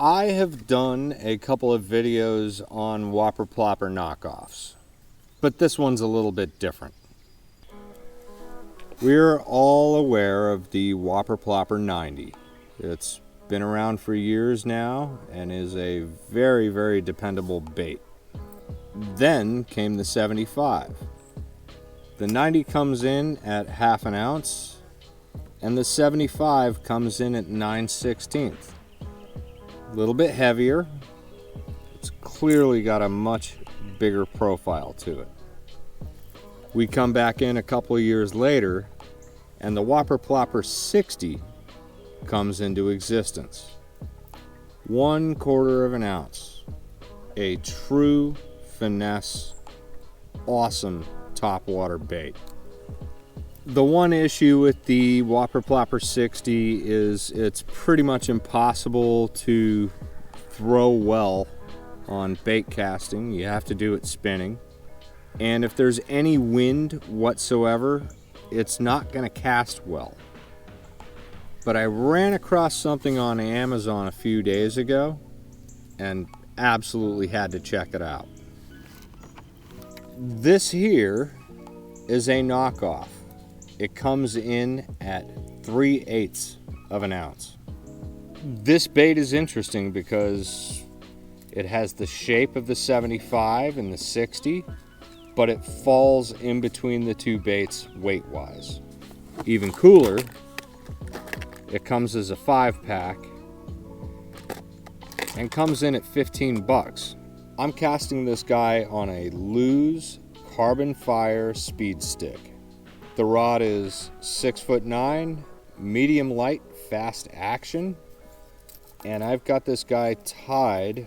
I have done a couple of videos on Whopper Plopper knockoffs, but this one's a little bit different. We're all aware of the Whopper Plopper 90. It's been around for years now and is a very, very dependable bait. Then came the 75. The 90 comes in at ½ an ounce, and the 75 comes in at 9/16. A little bit heavier. It's clearly got a much bigger profile to it. We come back in a couple of years later, and the Whopper Plopper 60 comes into existence. 1/4 of an ounce. A true finesse, awesome topwater bait. The one issue with the Whopper Plopper 60 is it's pretty much impossible to throw well on bait casting. You have to do it spinning. And if there's any wind whatsoever, it's not going to cast well. But I ran across something on Amazon a few days ago and absolutely had to check it out. This here is a knockoff. It comes in at 3/8 of an ounce. This bait is interesting because it has the shape of the 75 and the 60, but it falls in between the two baits weight-wise. Even cooler, it comes as a 5-pack and comes in at 15 bucks. I'm casting this guy on a Lew's Carbon Fire speed stick. The rod is 6'9", medium light, fast action, and I've got this guy tied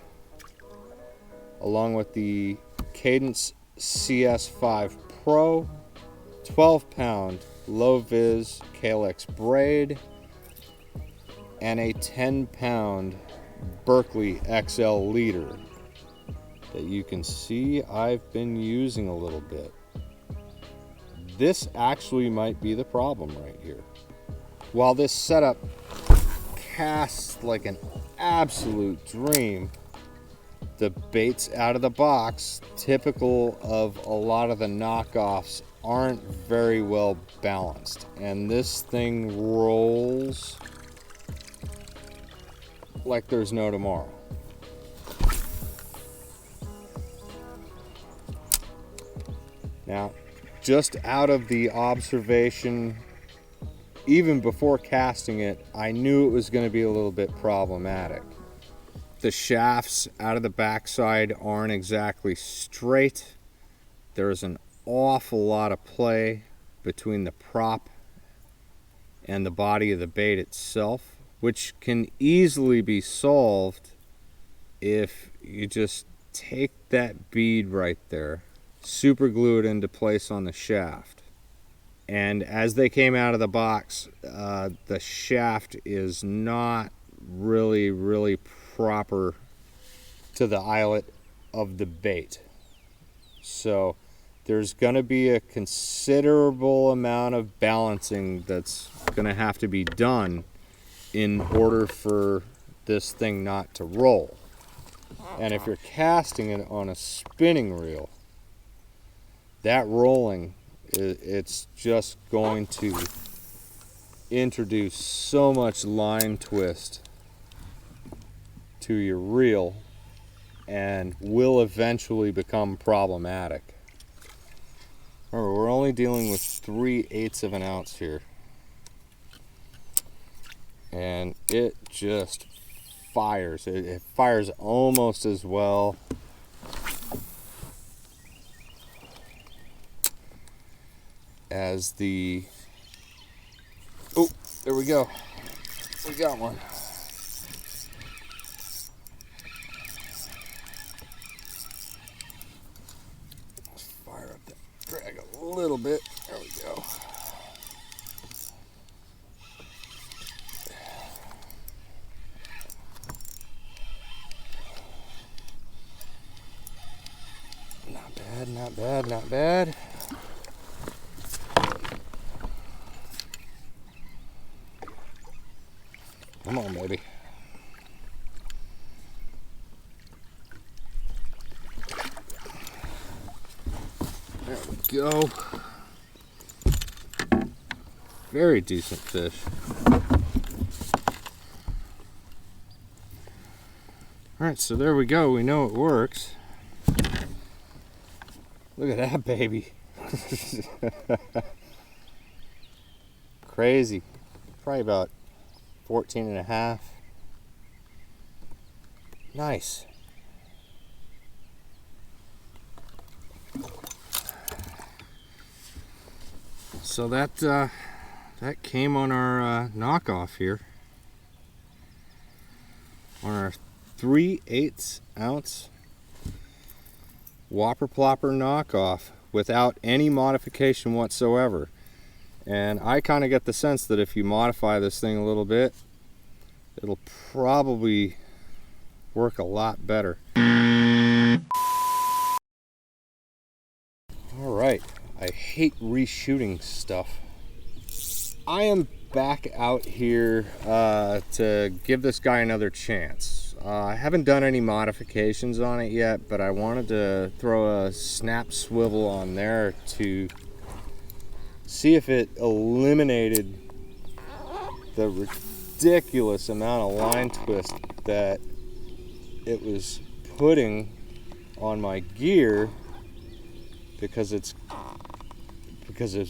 along with the Cadence CS5 Pro 12-pound low vis Kayak braid and a 10-pound Berkeley XL leader that you can see I've been using a little bit. This actually might be the problem right here. While this setup casts like an absolute dream, the baits out of the box, typical of a lot of the knockoffs, aren't very well balanced. And this thing rolls like there's no tomorrow. Now, just out of the observation, even before casting it, I knew it was going to be a little bit problematic. The shafts out of the backside aren't exactly straight. There's an awful lot of play between the prop and the body of the bait itself, which can easily be solved if you just take that bead right there, super glue it into place on the shaft. And as they came out of the box, the shaft is not really proper to the eyelet of the bait. So there's going to be a considerable amount of balancing that's going to have to be done in order for this thing not to roll. And if you're casting it on a spinning reel, that rolling, it's just going to introduce so much line twist to your reel and will eventually become problematic. Remember, we're only dealing with 3/8 of an ounce here. And it just fires. It fires almost as well as the... Oh, there we go. We got one. Let's fire up that drag a little bit. There we go. Not bad, not bad, not bad. Come on, baby. There we go. Very decent fish. Alright, so there we go. We know it works. Look at that baby. Crazy. Probably about 14 and a half. Nice. So that came on our knockoff here. On our 3/8 ounce Whopper Plopper knockoff without any modification whatsoever. And I kind of get the sense that if you modify this thing a little bit, it'll probably work a lot better. Alright, I hate reshooting stuff. I am back out here to give this guy another chance. I haven't done any modifications on it yet, but I wanted to throw a snap swivel on there to see if it eliminated the ridiculous amount of line twist that it was putting on my gear because it's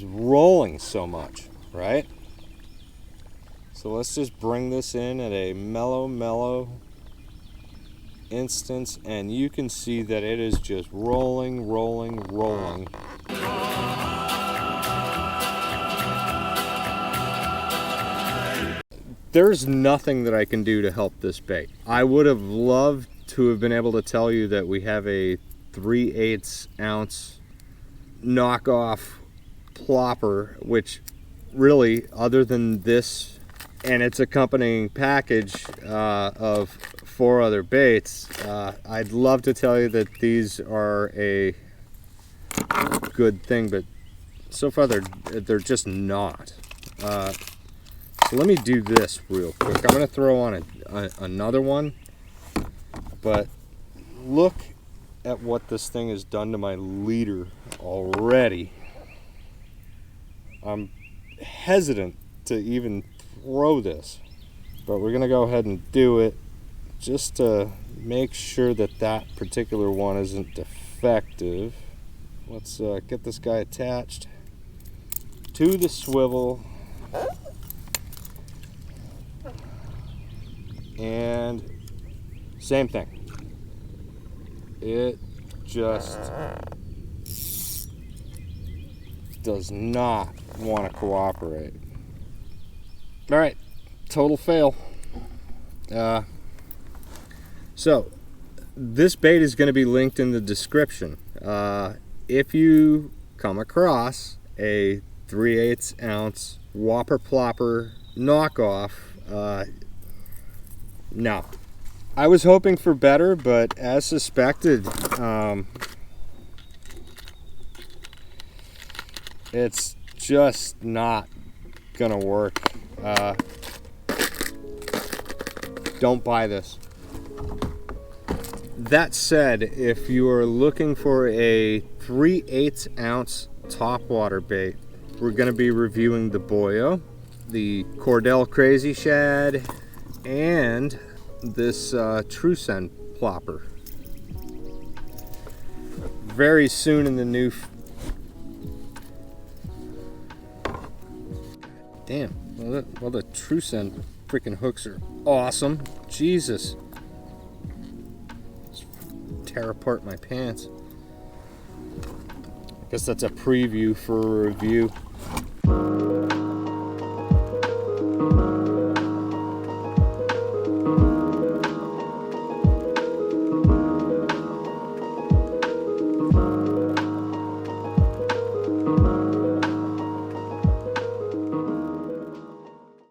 rolling so much, right? So let's just bring this in at a mellow instance, and you can see that it is just rolling. There's nothing that I can do to help this bait. I would have loved to have been able to tell you that we have a 3/8 ounce knockoff plopper, which really, other than this and its accompanying package of 4 other baits, I'd love to tell you that these are a good thing, but so far they're just not. So let me do this real quick. I'm going to throw on another one, but look at what this thing has done to my leader already. I'm hesitant to even throw this, but we're going to go ahead and do it just to make sure that that particular one isn't defective. Let's get this guy attached to the swivel, and same thing. It just does not want to cooperate. All right, total fail. So this bait is going to be linked in the description. If you come across a 3/8 ounce Whopper Plopper knockoff, no. I was hoping for better, but as suspected, it's just not gonna work. Don't buy this. That said, if you are looking for a 3/8 ounce topwater bait, we're going to be reviewing the Boyo, the Cordell Crazy Shad, and this Trucen plopper. Very soon in the new... Damn, well the Trucen freaking hooks are awesome. Jesus. Tear apart my pants. I guess that's a preview for a review.